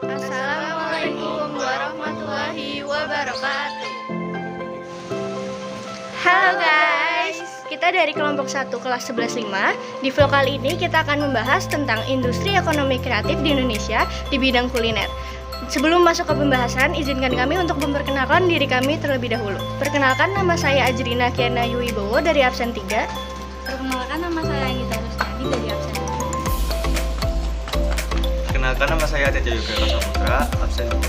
Assalamualaikum warahmatullahi wabarakatuh. Halo guys, kita dari kelompok 1 kelas 11.5. Di vlog kali ini kita akan membahas tentang industri ekonomi kreatif di Indonesia di bidang kuliner. Sebelum masuk ke pembahasan, izinkan kami untuk memperkenalkan diri kami terlebih dahulu. Perkenalkan, nama saya Ajrina Kiana Yuwibowo dari absen 3. Perkenalkan, nama saya Anggita Rusnadi dari absen 2. Perkenalkan, nama saya Teja Yoga Saputra, absen 2.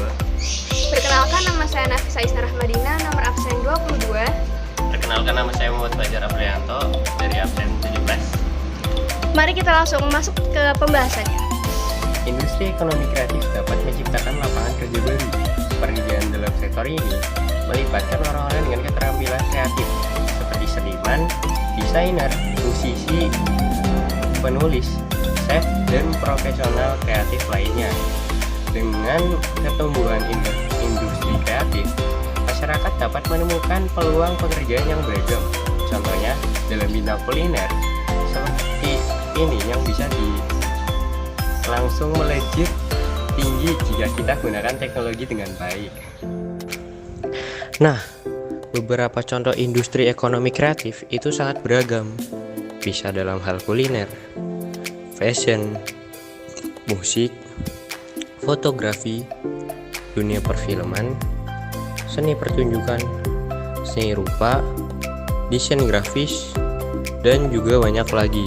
Perkenalkan, nama saya Nafisa Isna Rahmadina, nomor absen 22. Perkenalkan, nama saya Muhammad Fajar Aprianto dari absen 17. Mari kita langsung masuk ke pembahasannya. Industri ekonomi kreatif dapat menciptakan lapangan kerja baru. Pekerjaan dalam sektor ini melibatkan orang-orang dengan keterampilan kreatif seperti seniman, desainer, musisi, penulis, chef, dan profesional kreatif lainnya. Dengan ketumbuhan industri kreatif, masyarakat dapat menemukan peluang pekerjaan yang beragam. Contohnya dalam bidang kuliner, seperti ini yang bisa langsung melejit tinggi jika kita gunakan teknologi dengan baik. Nah, beberapa contoh industri ekonomi kreatif itu sangat beragam. Bisa dalam hal kuliner, fashion, musik, fotografi, dunia perfilman, seni pertunjukan, seni rupa, desain grafis, dan juga banyak lagi.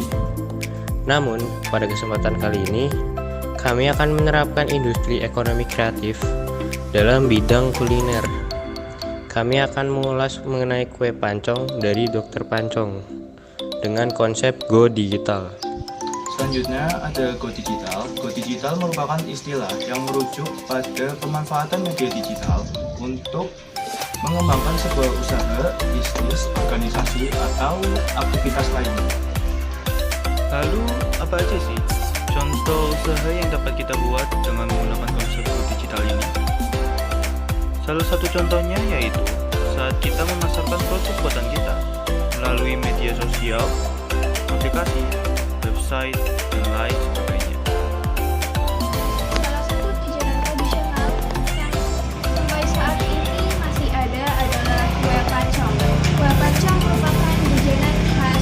Namun, pada kesempatan kali ini, kami akan menerapkan industri ekonomi kreatif dalam bidang kuliner. Kami akan mengulas mengenai kue pancong dari Dr. Pancong dengan konsep Go Digital. Selanjutnya ada Go Digital. Go Digital merupakan istilah yang merujuk pada pemanfaatan media digital untuk mengembangkan sebuah usaha, bisnis, organisasi, atau aktivitas lainnya. Lalu, apa aja sih contoh usaha yang dapat kita buat dengan menggunakan konsep Go Digital ini? Salah satu contohnya yaitu saat kita memasarkan produk buatan kita melalui media sosial, aplikasi, website, dan lain sebagainya. Salah satu jajanan tradisional yang sampai saat ini masih ada adalah kue pancong. Kue pancong merupakan jajanan khas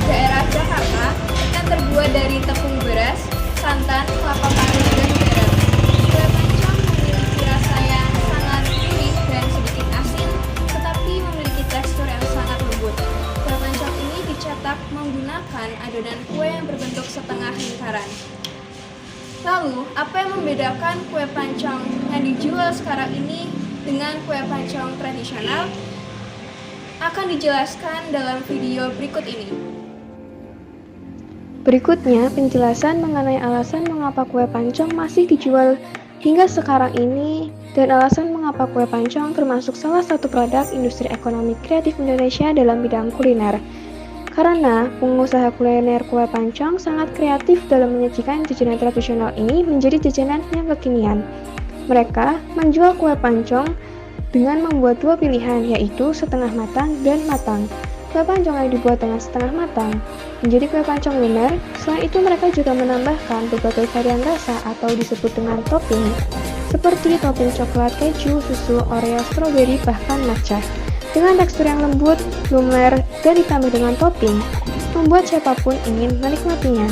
daerah Jakarta yang terbuat dari tepung beras, santan, kelapa parut, dan garam. Kue pancong memiliki rasa yang sangat gurih dan sedikit asin, tetapi memiliki tekstur yang sangat lembut. Kue pancong ini dicetak menggunakan adonan kue yang berbentuk setengah lingkaran. Lalu, apa yang membedakan kue pancong yang dijual sekarang ini dengan kue pancong tradisional? Akan dijelaskan dalam video berikut ini. Berikutnya, penjelasan mengenai alasan mengapa kue pancong masih dijual hingga sekarang ini dan alasan mengapa kue pancong termasuk salah satu produk industri ekonomi kreatif Indonesia dalam bidang kuliner. Karena pengusaha kuliner kue pancong sangat kreatif dalam menyajikan jajanan tradisional ini menjadi jajanan yang kekinian. Mereka menjual kue pancong dengan membuat dua pilihan, yaitu setengah matang dan matang. Kue pancong yang dibuat dengan setengah matang menjadi kue pancong lumer. Selain itu, mereka juga menambahkan berbagai varian rasa atau disebut dengan topping, seperti topping coklat, keju, susu, oreo, stroberi, bahkan matcha. Dengan tekstur yang lembut, lumer, dan ditambah dengan topping, membuat siapapun ingin menikmatinya.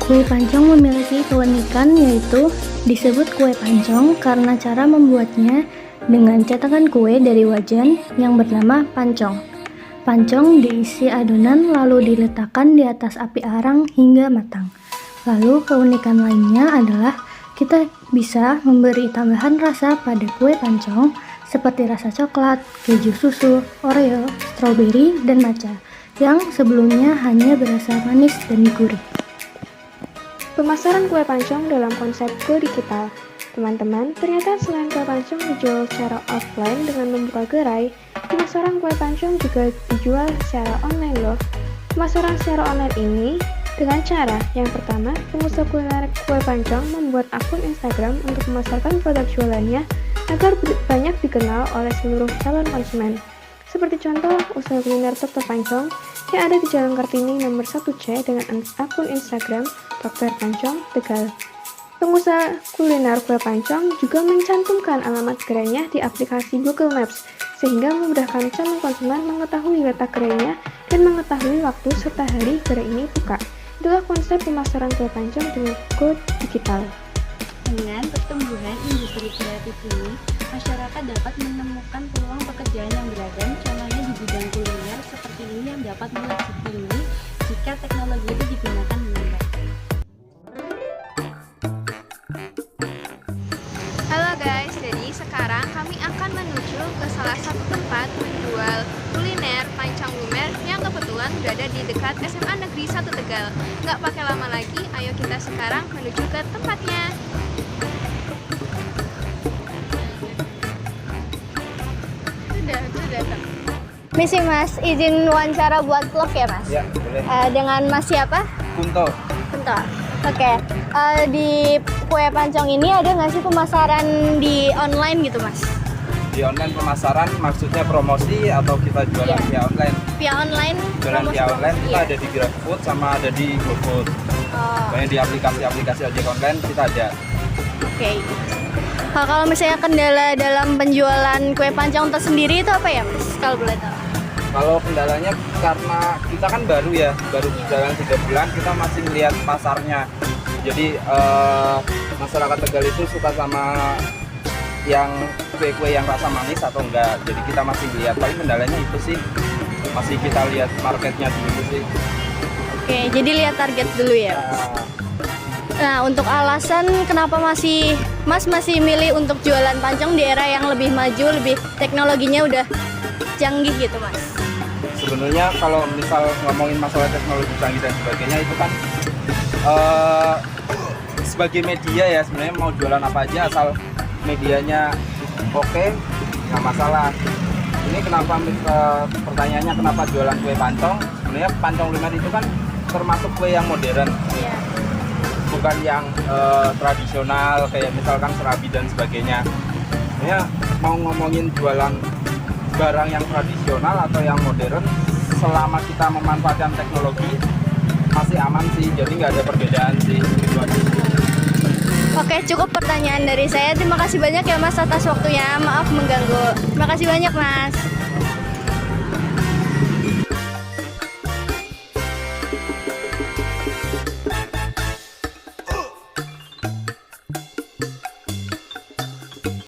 Kue pancong memiliki keunikan yaitu disebut kue pancong karena cara membuatnya dengan cetakan kue dari wajan yang bernama pancong. Pancong diisi adonan lalu diletakkan di atas api arang hingga matang. Lalu keunikan lainnya adalah kita bisa memberi tambahan rasa pada kue pancong seperti rasa coklat, keju susu, oreo, stroberi, dan matcha yang sebelumnya hanya berasa manis dan gurih. Pemasaran kue pancong dalam konsep Go Digital. Teman-teman, ternyata selain kue pancong dijual secara offline dengan membuka gerai, pemasaran kue pancong juga dijual secara online loh. Pemasaran secara online ini dengan cara yang pertama, pengusaha kuliner kue pancong membuat akun Instagram untuk memasarkan produk jualannya agar banyak dikenal oleh seluruh calon konsumen. Seperti contoh usaha kuliner Dr. Pancong yang ada di Jalan Kartini nomor 1C dengan akun Instagram Dr. Pancong Tegal. Pengusaha kuliner kue pancong juga mencantumkan alamat gerainya di aplikasi Google Maps, sehingga memudahkan calon konsumen mengetahui letak gerainya dan mengetahui waktu serta hari gerai ini buka. Itulah konsep pemasaran kue pancong dengan Go Digital. Dengan pertumbuhan industri kreatif ini, masyarakat dapat menemukan peluang pekerjaan yang beragam, contohnya di bidang kuliner seperti ini yang dapat melejit tinggi jika teknologi itu digunakan dengan baik. Halo guys, jadi sekarang kami akan menuju ke salah satu tempat menjual kuliner pancong lumer yang kebetulan berada di dekat SMA Negeri 1 Tegal. Nggak pakai lama lagi, ayo kita sekarang menuju ke tempatnya. Sudah datang. Misi Mas, izin wawancara buat vlog ya Mas? Ya, boleh. Dengan Mas siapa? Kunto. Bentar. Oke. Di kue pancong ini ada nggak sih pemasaran di online gitu Mas? Di online pemasaran maksudnya promosi atau kita jualan Iya. via online? Via online? Jualan promosi- via online kita Iya. ada di GrabFood sama ada di GoFood. Oh, Pokoknya di aplikasi-aplikasi ojek online kita ada. oke. Kalau misalnya kendala dalam penjualan kue pancong tersendiri itu apa ya Mas? Kalau boleh tahu. Kalau kendalanya karena kita kan baru ya, baru jalan 3 bulan, kita masih melihat pasarnya. Jadi masyarakat Tegal itu suka sama yang kue-kue yang rasa manis atau enggak. Jadi kita masih lihat, paling kendalanya itu sih. Masih kita lihat marketnya dulu sih. Oke, jadi lihat target dulu ya. Nah, untuk alasan kenapa Mas masih milih untuk jualan pancong di era yang lebih maju, lebih teknologinya udah canggih gitu Mas? Sebenarnya kalau misal ngomongin masalah teknologi canggih dan sebagainya itu kan sebagai media ya sebenarnya mau jualan apa aja asal medianya oke, nggak masalah. Ini kenapa pertanyaannya kenapa jualan kue pancong? Sebenarnya pancong lumer itu kan termasuk kue yang modern, Iya. bukan yang tradisional kayak misalkan serabi dan sebagainya. Sebenarnya mau ngomongin jualan barang yang tradisional atau yang modern, selama kita memanfaatkan teknologi masih aman sih, jadi nggak ada perbedaan sih. Gitu aja. Oke, cukup pertanyaan dari saya. Terima kasih banyak ya Mas atas waktunya. Maaf mengganggu. Terima kasih banyak Mas.